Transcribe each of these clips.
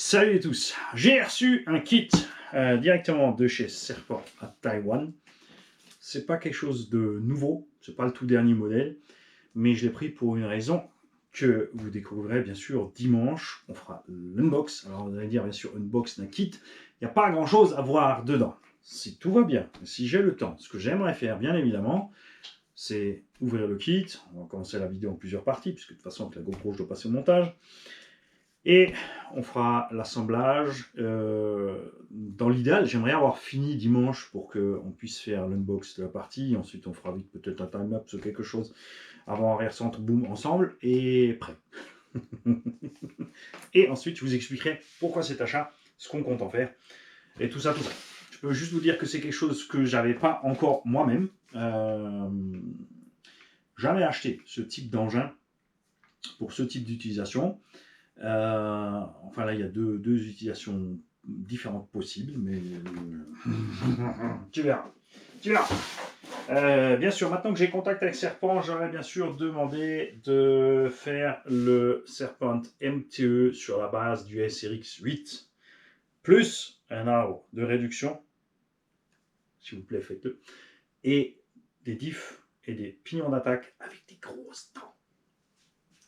Salut à tous, j'ai reçu un kit directement de chez Serpent à Taïwan. C'est pas quelque chose de nouveau, c'est pas le tout dernier modèle, mais je l'ai pris pour une raison que vous découvrirez bien sûr dimanche. On fera l'unbox. Alors vous allez dire bien sûr unbox d'un kit, il n'y a pas grand chose à voir dedans. Si tout va bien, si j'ai le temps, ce que j'aimerais faire bien évidemment, c'est ouvrir le kit. On va commencer la vidéo en plusieurs parties, puisque de toute façon avec la GoPro je dois passer au montage. Et on fera l'assemblage. Dans l'idéal, j'aimerais avoir fini dimanche pour qu'on puisse faire l'unbox de la partie. Ensuite, on fera vite peut-être un time-lapse ou quelque chose avant arrière centre, boom, ensemble, et prêt. Et ensuite, je vous expliquerai pourquoi cet achat, ce qu'on compte en faire, et tout ça, tout ça. Je peux juste vous dire que c'est quelque chose que j'avais pas encore moi-même. Jamais acheté ce type d'engin pour ce type d'utilisation. Enfin là, il y a deux utilisations différentes possibles, mais tu verras. Tu verras. Bien sûr, maintenant que j'ai contact avec Serpent, j'aurais bien sûr demandé de faire le Serpent MTE sur la base du SRX 8, plus un arbre de réduction, s'il vous plaît, faites-le, et des diffs et des pignons d'attaque avec des grosses dents.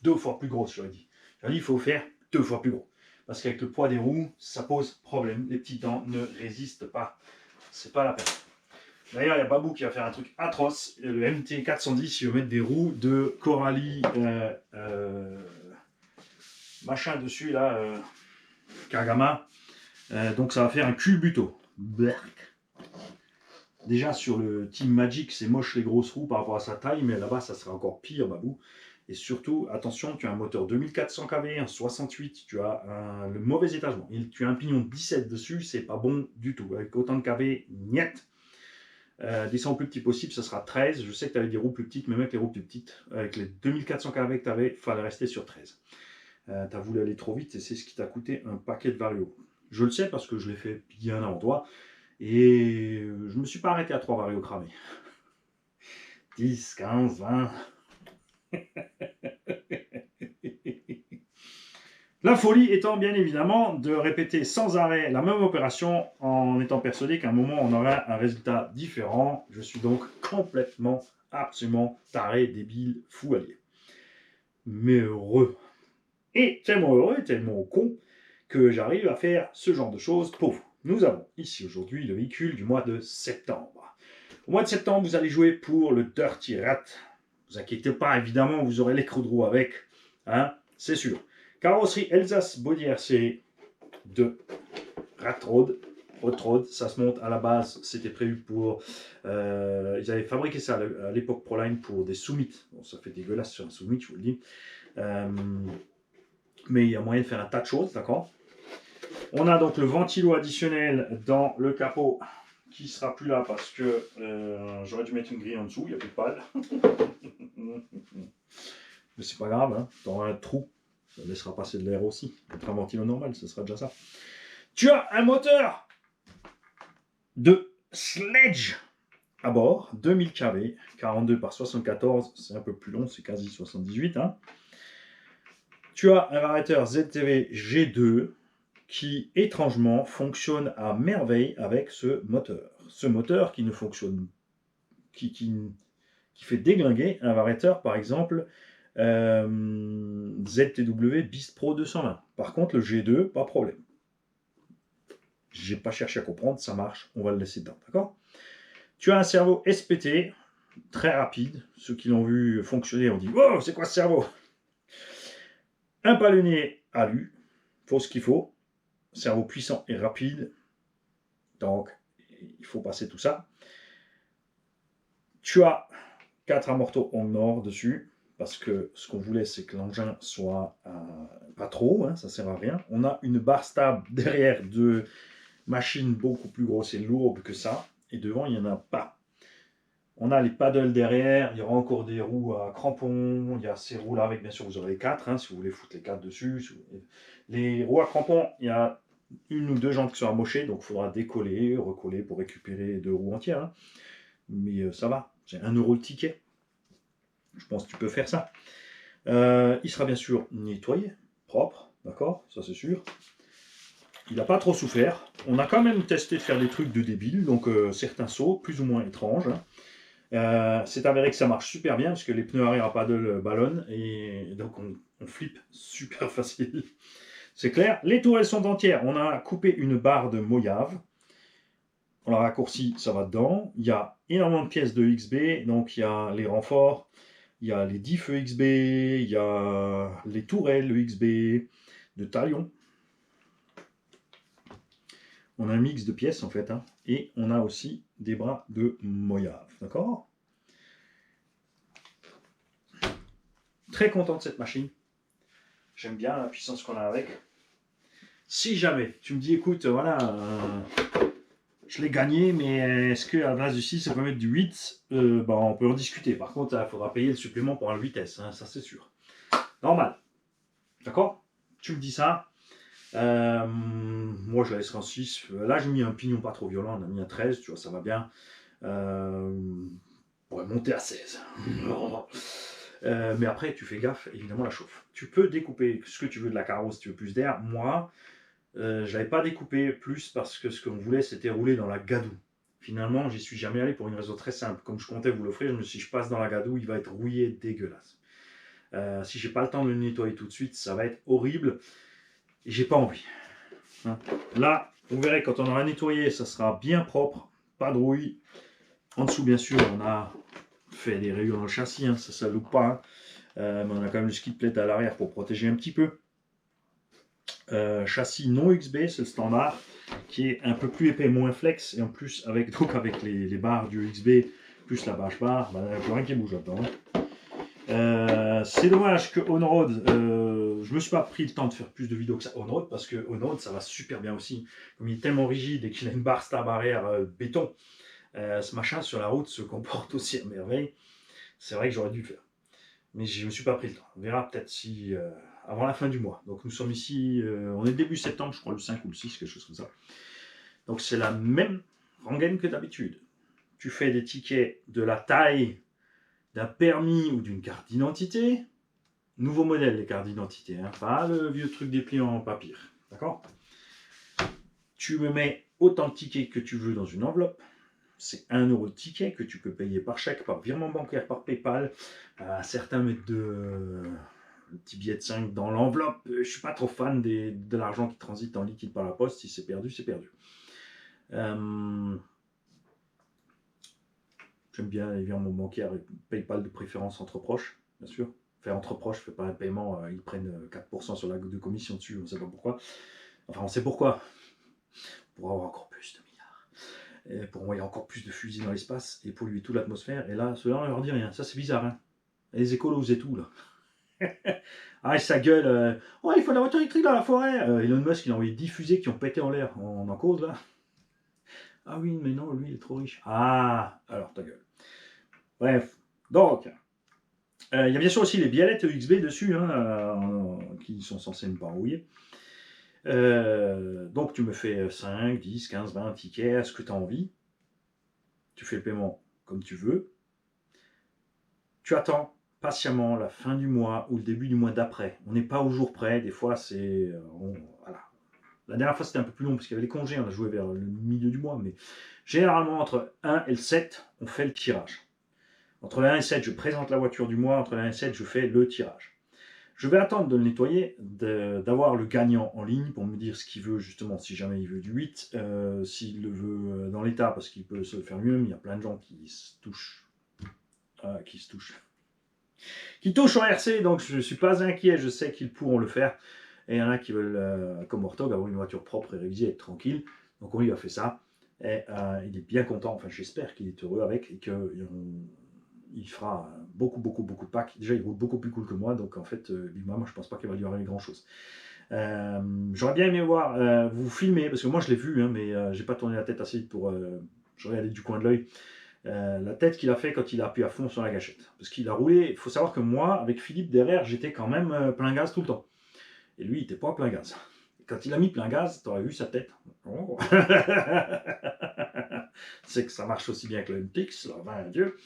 2 fois plus grosses, j'aurais dit. Il faut faire 2 fois plus gros. Parce qu'avec le poids des roues, ça pose problème. Les petits dents ne résistent pas. C'est pas la peine. D'ailleurs, il y a Babou qui va faire un truc atroce. Le MT410, il va mettre des roues de Coralie machin dessus, là, Kagama. Donc ça va faire un culbuto. Berk. Déjà sur le Team Magic, c'est moche les grosses roues par rapport à sa taille, mais là-bas, ça sera encore pire, Babou. Et surtout, attention, tu as un moteur 2400 kV, un 68, tu as le mauvais étagement. Tu as un pignon 17 dessus, c'est pas bon du tout. Avec autant de kV, niet. Descends au plus petit possible, ça sera 13. Je sais que tu avais des roues plus petites, mais même avec les roues plus petites, avec les 2400 kV que tu avais, il fallait rester sur 13. Tu as voulu aller trop vite et c'est ce qui t'a coûté un paquet de varios. Je le sais parce que je l'ai fait bien avant toi. Et je ne me suis pas arrêté à 3 varios cramés. 10, 15, 20... La folie étant bien évidemment de répéter sans arrêt la même opération en étant persuadé qu'à un moment on aura un résultat différent. Je suis donc complètement, absolument taré, débile, fou allié. Mais heureux. Et tellement heureux, tellement con, que j'arrive à faire ce genre de choses pour vous. Nous avons ici aujourd'hui le véhicule du mois de septembre. Au mois de septembre, vous allez jouer pour le Dirty Rat. Ne vous inquiétez pas, évidemment, vous aurez l'écrou de roue avec, hein, c'est sûr. Carrosserie Elsace Body RC de Rat Road, Hot Road, ça se monte à la base, c'était prévu pour... ils avaient fabriqué ça à l'époque Proline pour des Summit. Bon, ça fait dégueulasse sur un Summit, je vous le dis. Mais il y a moyen de faire un tas de choses, d'accord. On a donc le ventilo additionnel dans le capot qui sera plus là parce que j'aurais dû mettre une grille en dessous, il n'y a plus de pales. Mais c'est pas grave, hein, tu auras un trou. Ça laissera passer de l'air aussi. Être un ventilo normal, ce sera déjà ça. Tu as un moteur de Sledge à bord, 2000 kV, 42 par 74, c'est un peu plus long, c'est quasi 78. Hein. Tu as un variateur ZTV G2 qui, étrangement, fonctionne à merveille avec ce moteur. Ce moteur qui ne fonctionne, qui fait déglinguer un variateur, par exemple, ZTW Beast Pro 220. Par contre, le G2, pas de problème. J'ai pas cherché à comprendre, ça marche, on va le laisser dedans, d'accord. Tu as un cerveau SPT, très rapide. Ceux qui l'ont vu fonctionner ont dit « Wow, c'est quoi ce cerveau ?» Un palonnier alu, faut ce qu'il faut. Cerveau puissant et rapide. Donc, il faut passer tout ça. Tu as 4 amortos en or dessus. Parce que ce qu'on voulait, c'est que l'engin soit pas trop, hein, ça sert à rien. On a une barre stable derrière de machine beaucoup plus grosse et lourde que ça. Et devant, il n'y en a pas. On a les paddles derrière. Il y aura encore des roues à crampons. Il y a ces roues-là avec, bien sûr, vous aurez les 4, hein, si vous voulez foutre les 4 dessus. Les roues à crampons, il y a une ou deux jantes qui sont amochées. Donc, il faudra décoller, recoller pour récupérer 2 roues entières. Hein. Mais ça va. C'est 1 € le ticket. Je pense que tu peux faire ça. Il sera bien sûr nettoyé, propre, d'accord, ça c'est sûr. il n'a pas trop souffert. On a quand même testé de faire des trucs de débile, donc certains sauts plus ou moins étranges. C'est avéré que ça marche super bien parce que les pneus arrière à paddle ballonnent et donc on flippe super facile. C'est clair. Les tourelles sont entières. On a coupé une barre de Mojave. On l'a raccourci, ça va dedans. Il y a énormément de pièces de XB, donc il y a les renforts, il y a les diffs XB, il y a les tourelles XB de talion. On a un mix de pièces en fait, hein, et on a aussi des bras de Mojave, d'accord? Très content de cette machine. J'aime bien la puissance qu'on a avec. Si jamais tu me dis, écoute, voilà, je l'ai gagné, mais est-ce qu'à la place du 6, on peut mettre du 8 bah, on peut en discuter. Par contre, il faudra payer le supplément pour la vitesse, hein, ça c'est sûr. Normal. D'accord? Tu me dis ça. Moi, je la laisserai en 6. Là, j'ai mis un pignon pas trop violent. On a mis un 13, tu vois, ça va bien. On pourrait monter à 16. Mais après, tu fais gaffe, évidemment, la chauffe. Tu peux découper ce que tu veux de la carrosse si tu veux plus d'air. Moi, je n'avais pas découpé plus parce que ce qu'on voulait, c'était rouler dans la gadoue. Finalement, j'y suis jamais allé pour une raison très simple. Comme je comptais vous l'offrir, je me suis dit, je passe dans la gadoue, il va être rouillé, dégueulasse. Si j'ai pas le temps de le nettoyer tout de suite, ça va être horrible. Et j'ai pas envie. Hein. Là, vous verrez, quand on aura nettoyé, ça sera bien propre, pas de rouille. En dessous, bien sûr, on a fait des rayures dans le châssis, hein, ça loupe pas. Hein. Mais on a quand même le skid plate à l'arrière pour protéger un petit peu. Châssis non XB, c'est le standard, qui est un peu plus épais, moins flex, et en plus avec, donc avec les barres du XB, plus la bâche barre, il n'y a plus rien qui bouge là-dedans. C'est dommage que on-road, je me suis pas pris le temps de faire plus de vidéos que ça on-road, parce que on-road ça va super bien aussi, comme il est tellement rigide et qu'il a une barre stab arrière béton, ce machin sur la route se comporte aussi à merveille. C'est vrai que j'aurais dû le faire, mais je me suis pas pris le temps. On verra peut-être si avant la fin du mois. Donc nous sommes ici, on est début septembre, je crois le 5 ou le 6, quelque chose comme ça. Donc c'est la même rengaine que d'habitude. Tu fais des tickets de la taille d'un permis ou d'une carte d'identité. Nouveau modèle, les cartes d'identité, hein, pas le vieux truc dépliant en papier. D'accord? Tu me mets autant de tickets que tu veux dans une enveloppe. C'est 1 € de ticket que tu peux payer par chèque, par virement bancaire, par PayPal. Certains mettent un petit billet de 5 dans l'enveloppe. Je ne suis pas trop fan de l'argent qui transite en liquide par la poste. Si c'est perdu, c'est perdu. J'aime bien les virements bancaires et PayPal de préférence entre proches, bien sûr. Enfin, entre proches, je ne fais pas un paiement, ils prennent 4% sur la de commission dessus, on ne sait pas pourquoi. Enfin, on sait pourquoi. Pour avoir encore plus de milliards. Et pour envoyer encore plus de fusils dans l'espace et polluer toute l'atmosphère. Et là, ceux-là, on leur dit rien. Ça, c'est bizarre, hein. Et les écolos et tout, là. Ah, sa gueule. Oh, il faut de la voiture électrique dans la forêt. Elon Musk, il a envoyé 10 fusées qui ont pété en l'air. On en cause, là. Ah oui, mais non, lui, il est trop riche. Ah, alors ta gueule. Bref. Donc, il y a bien sûr aussi les biellettes XB dessus, hein, qui sont censées ne pas rouiller. Donc tu me fais 5, 10, 15, 20 tickets, à ce que tu as envie. Tu fais le paiement comme tu veux. Tu attends patiemment la fin du mois ou le début du mois d'après. On n'est pas au jour près, des fois c'est... voilà. La dernière fois c'était un peu plus long parce qu'il y avait les congés, on a joué vers le milieu du mois, mais généralement entre 1 et le 7, on fait le tirage. Entre le 1 et le 7, je présente la voiture du mois, entre le 1 et le 7, je fais le tirage. Je vais attendre de le nettoyer, d'avoir le gagnant en ligne pour me dire ce qu'il veut justement, si jamais il veut du 8, s'il le veut dans l'état parce qu'il peut se le faire lui-même. Il y a plein de gens qui se touchent, qui touchent en RC, donc je ne suis pas inquiet, je sais qu'ils pourront le faire. Et il y en a qui veulent, comme Ortog, avoir une voiture propre et révisée, être tranquille. Donc on lui a fait ça. Et il est bien content, enfin j'espère qu'il est heureux avec et qu'il fera beaucoup de packs. Déjà, il roule beaucoup plus cool que moi, donc en fait, moi, je pense pas qu'il va lui arriver grand-chose. J'aurais bien aimé voir, vous filmer, parce que moi, je l'ai vu, hein, mais j'ai pas tourné la tête assez vite pour... je regardais du coin de l'œil. La tête qu'il a fait quand il a appuyé à fond sur la gâchette. Parce qu'il a roulé, il faut savoir que moi, avec Philippe derrière, j'étais quand même plein gaz tout le temps. Et lui, il était pas plein gaz. Et quand il a mis plein gaz, tu aurais vu sa tête. Oh. C'est que ça marche aussi bien que le MTX, là, ben Dieu.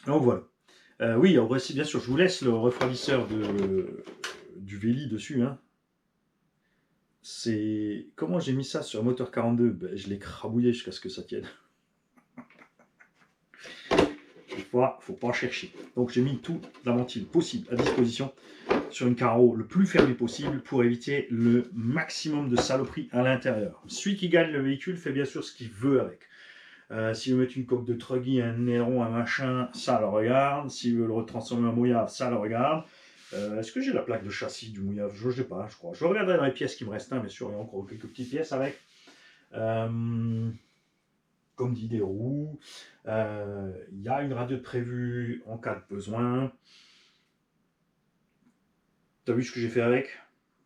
Donc voilà. Oui, aussi, bien sûr, je vous laisse le refroidisseur du Véli dessus. Hein. c'est... Comment j'ai mis ça sur un moteur 42? Ben, je l'ai crabouillé jusqu'à ce que ça tienne. Des fois, faut pas chercher. Donc j'ai mis toute la ventile possible à disposition sur une carreau le plus fermé possible pour éviter le maximum de saloperies à l'intérieur. Celui qui gagne le véhicule fait bien sûr ce qu'il veut avec. S'il veut mettre une coque de truggy, un aileron, un machin, ça le regarde. S'il veut le retransformer en mouillave, ça le regarde. Est-ce que j'ai la plaque de châssis du mouillave? Je ne sais pas, je crois. Je regarderai dans les pièces qui me restent, bien sûr, il y a encore quelques petites pièces avec. Comme dit, des roues. Il y a une radio de prévue en cas de besoin. T'as vu ce que j'ai fait avec?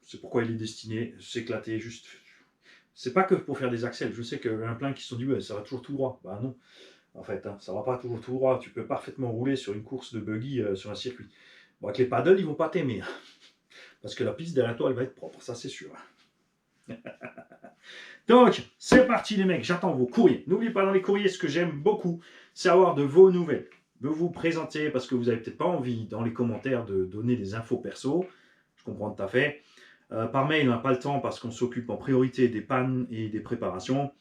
C'est pourquoi il est destiné. S'éclater juste. C'est pas que pour faire des axels. Je sais qu'il y a plein qui se sont dit, ouais, ça va toujours tout droit. Bah non. En fait, hein, ça va pas toujours tout droit. Tu peux parfaitement rouler sur une course de buggy sur un circuit. Bon, avec les paddles, ils vont pas t'aimer. Parce que la piste derrière toi, elle va être propre. Ça, c'est sûr. Donc, c'est parti les mecs, j'attends vos courriers. N'oubliez pas dans les courriers, ce que j'aime beaucoup, c'est avoir de vos nouvelles. De vous présenter, parce que vous n'avez peut-être pas envie dans les commentaires de donner des infos perso. Je comprends tout à fait. Par mail, on n'a pas le temps parce qu'on s'occupe en priorité des pannes et des préparations.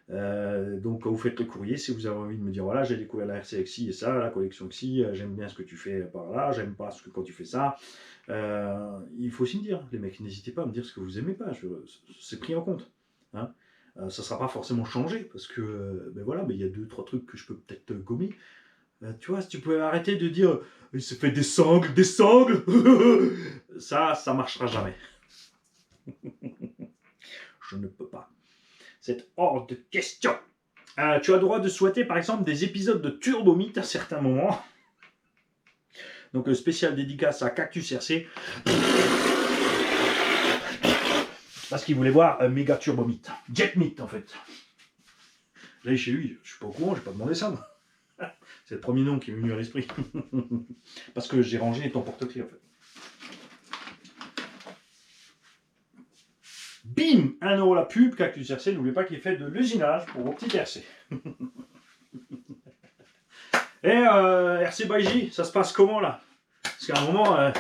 Donc quand vous faites le courrier, si vous avez envie de me dire voilà, j'ai découvert la RCXI et ça, la collection XI, j'aime bien ce que tu fais par là, j'aime pas ce que quand tu fais ça. Il faut aussi me dire, les mecs, n'hésitez pas à me dire ce que vous aimez pas, c'est pris en compte. Hein. Ça sera pas forcément changé parce que ben voilà, il y a 2-3 trucs que je peux peut-être gommer. Tu vois, si tu pouvais arrêter de dire il se fait des sangles, ça marchera jamais. Je ne peux pas. C'est hors de question. Tu as le droit de souhaiter par exemple des épisodes de Turbomite à certains moments. Donc spécial dédicace à Cactus RC. Parce qu'il voulait voir Méga Turbomite. Jetmeet en fait. Là chez lui, je suis pas au courant, j'ai pas demandé ça moi. C'est le premier nom qui m'est venu à l'esprit. Parce que j'ai rangé ton porte-clés en fait. Bim, 1 € la pub, Cactus RC, n'oubliez pas qu'il fait de l'usinage pour vos petits RC. Et RC by J, ça se passe comment là? Parce qu'à un moment,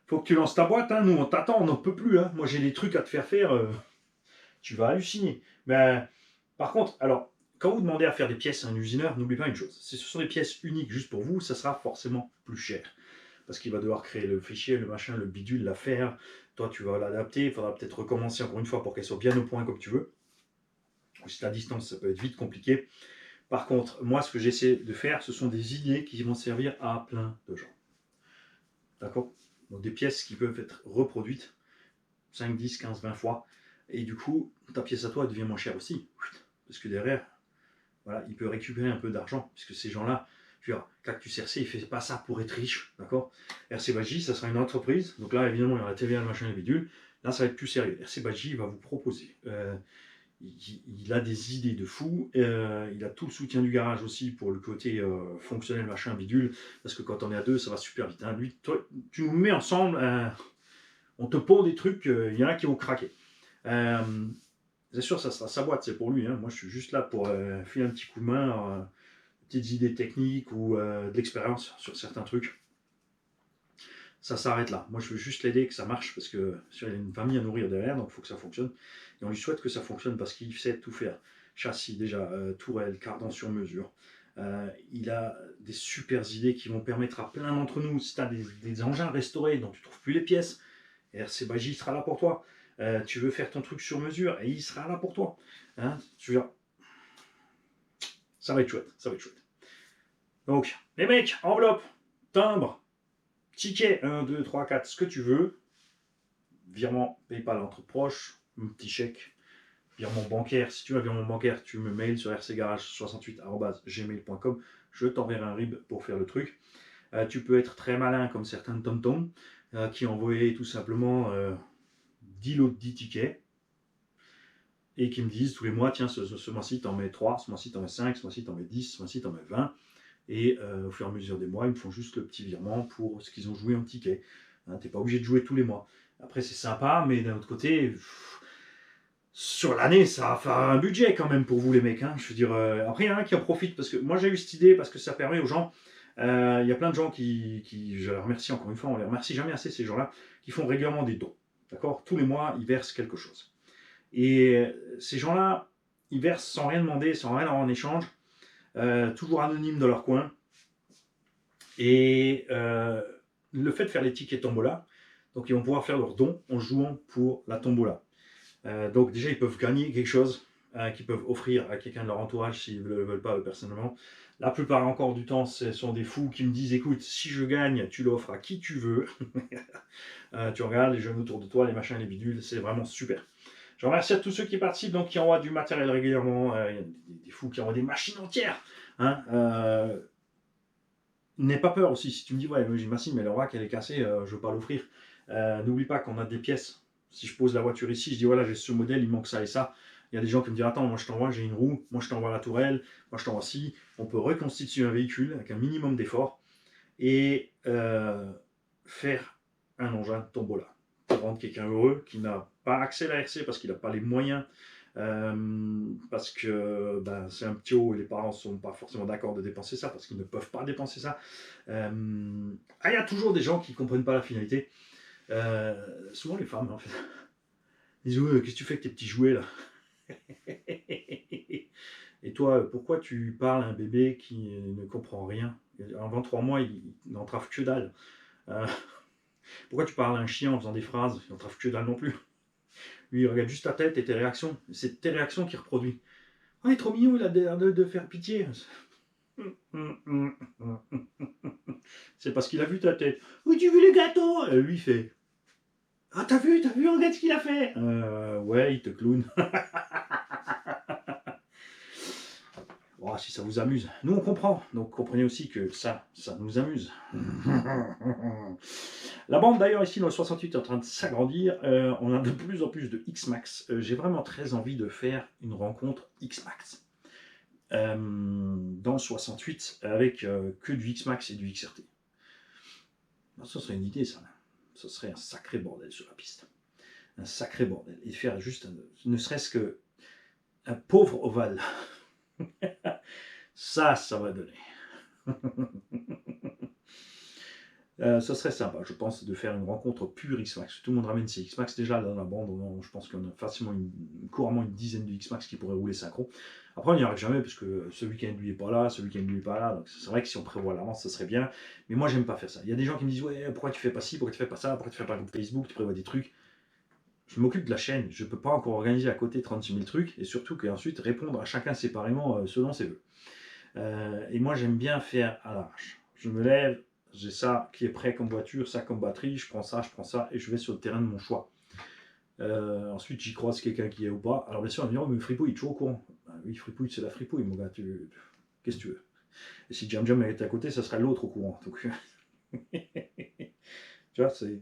faut que tu lances ta boîte, hein. Nous on t'attend, on n'en peut plus. Hein. Moi j'ai des trucs à te faire, tu vas halluciner. Mais par contre, alors, quand vous demandez à faire des pièces à un usineur, n'oubliez pas une chose, si ce sont des pièces uniques juste pour vous, ça sera forcément plus cher. Parce qu'il va devoir créer le fichier, le machin, le bidule, l'affaire. Toi, tu vas l'adapter. Il faudra peut-être recommencer encore une fois pour qu'elle soit bien au point comme tu veux. Ou si tu es à distance, ça peut être vite compliqué. Par contre, moi, ce que j'essaie de faire, ce sont des idées qui vont servir à plein de gens. D'accord? Donc des pièces qui peuvent être reproduites 5, 10, 15, 20 fois. Et du coup, ta pièce à toi devient moins chère aussi. Parce que derrière, voilà, il peut récupérer un peu d'argent. Puisque ces gens-là, je veux dire, Cactus RC, il ne fait pas ça pour être riche. D'accord? RC Badji, ça sera une entreprise. Donc là, évidemment, il y aura la TVA, le machin, le bidule. Là, ça va être plus sérieux. RC Badji va vous proposer. Il a des idées de fou. Il a tout le soutien du garage aussi pour le côté fonctionnel, machin, bidule. Parce que quand on est à deux, ça va super vite. Hein. Lui, toi, tu nous mets ensemble, on te pond des trucs, il y en a qui vont craquer. C'est sûr, ça sera sa boîte, c'est pour lui. Hein. Moi, je suis juste là pour filer un petit coup de main, petites idées techniques ou de l'expérience sur certains trucs. Ça s'arrête là. Moi, je veux juste l'aider, que ça marche, parce que il a une famille à nourrir derrière, donc il faut que ça fonctionne. Et on lui souhaite que ça fonctionne parce qu'il sait tout faire. Châssis déjà, tourelle, cardan sur mesure. Il a des super idées qui vont permettre à plein d'entre nous, si tu as des engins restaurés dont tu ne trouves plus les pièces, RC Badji sera là pour toi. Tu veux faire ton truc sur mesure, et il sera là pour toi. Hein, tu verras. Ça va être chouette, ça va être chouette. Donc, les mecs, enveloppe, timbre, ticket 1, 2, 3, 4, ce que tu veux. Virement PayPal entre proches, un petit chèque. Virement bancaire, si tu veux un virement bancaire, tu me mails sur rcgarage68@gmail.com. Je t'enverrai un RIB pour faire le truc. Tu peux être très malin comme certains TomTom qui envoyaient tout simplement 10 lots de 10 tickets et qui me disent tous les mois, tiens, ce mois-ci t'en mets 3, ce mois-ci t'en mets 5, ce mois-ci t'en mets 10, ce mois-ci t'en mets 20. Et au fur et à mesure des mois, ils me font juste le petit virement pour ce qu'ils ont joué en ticket. Hein, t'es pas obligé de jouer tous les mois. Après, c'est sympa, mais d'un autre côté, sur l'année, ça va faire un budget quand même pour vous les mecs. Hein. Je veux dire, après, il y en a qui en profitent, parce que moi j'ai eu cette idée, parce que ça permet aux gens, il y a plein de gens qui, je les remercie encore une fois, on les remercie jamais assez ces gens-là, qui font régulièrement des dons. D'accord? Tous les mois, ils versent quelque chose. Et ces gens-là, ils versent sans rien demander, sans rien avoir en échange, toujours anonymes dans leur coin. Et le fait de faire les tickets tombola, donc ils vont pouvoir faire leurs dons en jouant pour la tombola. Donc déjà, ils peuvent gagner quelque chose qu'ils peuvent offrir à quelqu'un de leur entourage s'ils ne le veulent pas eux, personnellement. La plupart encore du temps, ce sont des fous qui me disent, écoute, si je gagne, tu l'offres à qui tu veux. Tu regardes les jeunes autour de toi, les machins, les bidules, c'est vraiment super. Je remercie à tous ceux qui participent, donc qui envoient du matériel régulièrement. Il y a des fous qui envoient des machines entières. Hein, n'aie pas peur aussi. Si tu me dis, ouais, j'ai une machine, mais le rack, elle est cassée, je ne veux pas l'offrir. N'oublie pas qu'on a des pièces. Si je pose la voiture ici, je dis, voilà, j'ai ce modèle, il manque ça et ça. Il y a des gens qui me disent, attends, moi je t'envoie, j'ai une roue, moi je t'envoie la tourelle, moi je t'envoie ci. On peut reconstituer un véhicule avec un minimum d'effort et faire un engin tombola pour rendre quelqu'un heureux qui n'a pas accès à la RC parce qu'il n'a pas les moyens, parce que c'est un petit haut et les parents ne sont pas forcément d'accord de dépenser ça parce qu'ils ne peuvent pas dépenser ça. Il y a toujours des gens qui ne comprennent pas la finalité. Souvent les femmes en fait. Ils disent qu'est-ce que tu fais avec tes petits jouets là? Et toi, pourquoi tu parles à un bébé qui ne comprend rien? En 23 mois, il n'entrave que dalle. Pourquoi tu parles à un chien en faisant des phrases? Il n'entrave que dalle non plus. Lui, il regarde juste ta tête et tes réactions. C'est tes réactions qu'il reproduit. Oh, il est trop mignon, il a l'air de faire pitié. C'est parce qu'il a vu ta tête. Oui, tu veux le gâteau? Lui, il fait. Ah, t'as vu, regarde ce qu'il a fait. Ouais, il te clown. Oh, si ça vous amuse. Nous, on comprend. Donc, comprenez aussi que ça nous amuse. La bande, d'ailleurs, ici, dans le 68, est en train de s'agrandir. On a de plus en plus de X-Max. J'ai vraiment très envie de faire une rencontre X-Max. Dans le 68, avec que du X-Max et du XRT. Alors, ça serait une idée, ça. Ce serait un sacré bordel sur la piste. Un sacré bordel. Et faire juste, ne serait-ce que un pauvre ovale. Ça va donner. Ça serait sympa, je pense, de faire une rencontre pure X-Max. Tout le monde ramène ses X-Max. Déjà, dans la bande, je pense qu'on a facilement couramment une dizaine de X-Max qui pourraient rouler synchro. Après, on n'y arrive jamais, parce que ce week-end, lui, n'est pas là, ce week-end, lui, n'est pas là. Donc, c'est vrai que si on prévoit à l'avance, ce serait bien. Mais moi, j'aime pas faire ça. Il y a des gens qui me disent, ouais, pourquoi tu fais pas ci, pourquoi tu fais pas ça, pourquoi tu fais pas comme Facebook, tu prévois des trucs. Je m'occupe de la chaîne. Je peux pas encore organiser à côté 36 000 trucs, et surtout qu'ensuite, répondre à chacun séparément selon ses vœux. Et moi, j'aime bien faire à l'arrache. Je me lève, j'ai ça qui est prêt comme voiture, ça comme batterie, je prends ça, et je vais sur le terrain de mon choix. Ensuite, j'y croise quelqu'un qui est ou pas. Alors bien sûr, on me dit, oh, mais Fripouille, il est toujours au courant. Oui, Fripouille, c'est la Fripouille, mon gars, qu'est-ce que tu veux? Et si Jam Jam était à côté, ça serait l'autre au courant. Donc, tu vois, c'est...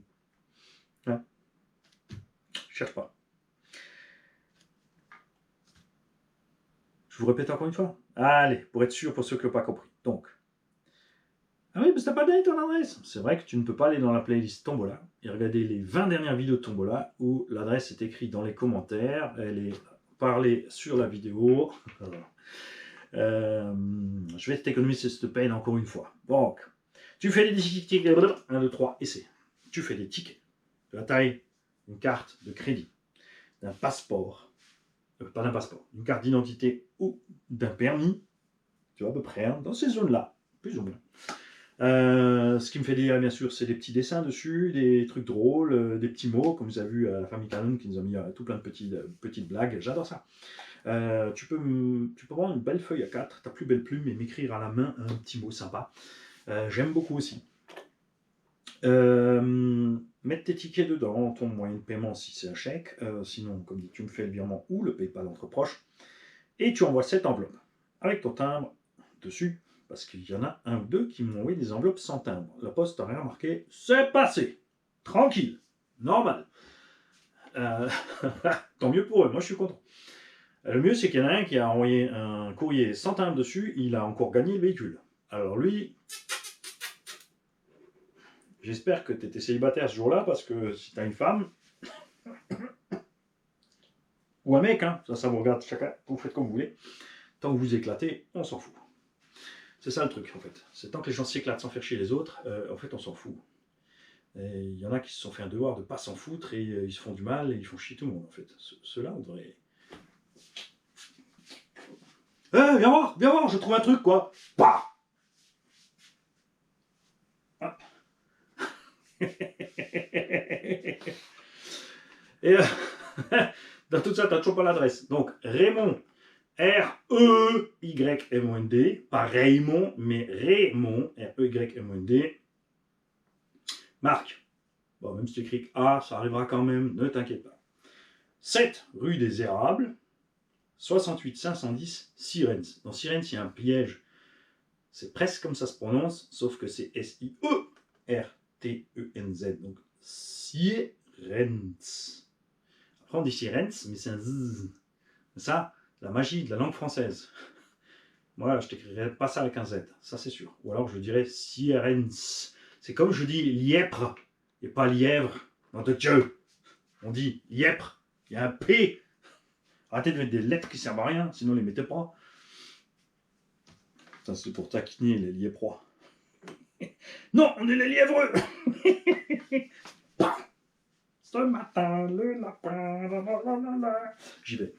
Hein, je cherche pas. Je vous répète encore une fois. Allez, pour être sûr, pour ceux qui n'ont pas compris. Donc, ah oui, mais t'as pas donné ton adresse. C'est vrai que tu ne peux pas aller dans la playlist Tombola et regarder les 20 dernières vidéos de Tombola où l'adresse est écrite dans les commentaires, elle est parlée sur la vidéo. Je vais t'économiser cette peine encore une fois. Donc, tu fais des tickets, 1, 2, 3, essai. Tu fais des tickets de la taille d'une carte de crédit, d'un passeport, pas d'un passeport, d'une carte d'identité ou d'un permis, tu vois à peu près, hein, dans ces zones-là, plus ou moins. Ce qui me fait dire, bien sûr, c'est des petits dessins dessus, des trucs drôles, des petits mots, comme vous avez vu à la famille Canon qui nous a mis tout plein de petites blagues. J'adore ça. Tu peux prendre une belle feuille A4, ta plus belle plume, et m'écrire à la main un petit mot sympa. J'aime beaucoup aussi. Mettre tes tickets dedans, ton moyen de paiement si c'est un chèque. Sinon, comme dit, tu me fais le virement ou le PayPal entre proches. Et tu envoies cette enveloppe avec ton timbre dessus. Parce qu'il y en a un ou deux qui m'ont envoyé des enveloppes sans timbre. La poste n'a rien marqué. C'est passé. Tranquille. Normal. Tant mieux pour eux. Moi, je suis content. Le mieux, c'est qu'il y en a un qui a envoyé un courrier sans timbre dessus. Il a encore gagné le véhicule. Alors lui, j'espère que tu étais célibataire ce jour-là, parce que si tu as une femme, ou un mec, hein, ça vous regarde chacun, vous faites comme vous voulez. Tant que vous éclatez, on s'en fout. C'est ça le truc, en fait. C'est tant que les gens s'éclatent sans faire chier les autres, en fait, on s'en fout. Et il y en a qui se sont fait un devoir de pas s'en foutre et ils se font du mal et ils font chier tout le monde en fait. Ceux-là, on devrait... viens voir, je trouve un truc quoi. Bah Hop. Et dans tout ça, t'as toujours pas l'adresse. Donc, Raymond, R-E-Y-M-O-N-D, pas Raymond, mais Raymond, R-E-Y-M-O-N-D. Marc. Bon, même si tu écris A, ça arrivera quand même, ne t'inquiète pas. 7 rue des Érables, 68 510 Sirens. Dans Sirens, il y a un piège. C'est presque comme ça se prononce, sauf que c'est S-I-E-R-T-E-N-Z. Donc, Sirens. Après, on dit Sirens, mais c'est un Z. Ça, la magie de la langue française. Moi, je t'écrirai pas ça avec un Z, ça c'est sûr. Ou alors je dirais Sirens. C'est comme je dis lièpre et pas lièvre. Nom de Dieu. On dit lièpre. Il y a un P. Arrêtez de mettre des lettres qui servent à rien, sinon les mettez pas. Ça c'est pour taquiner les liéprois. Non, on est les lièvreux. Ce matin, le lapin. J'y vais.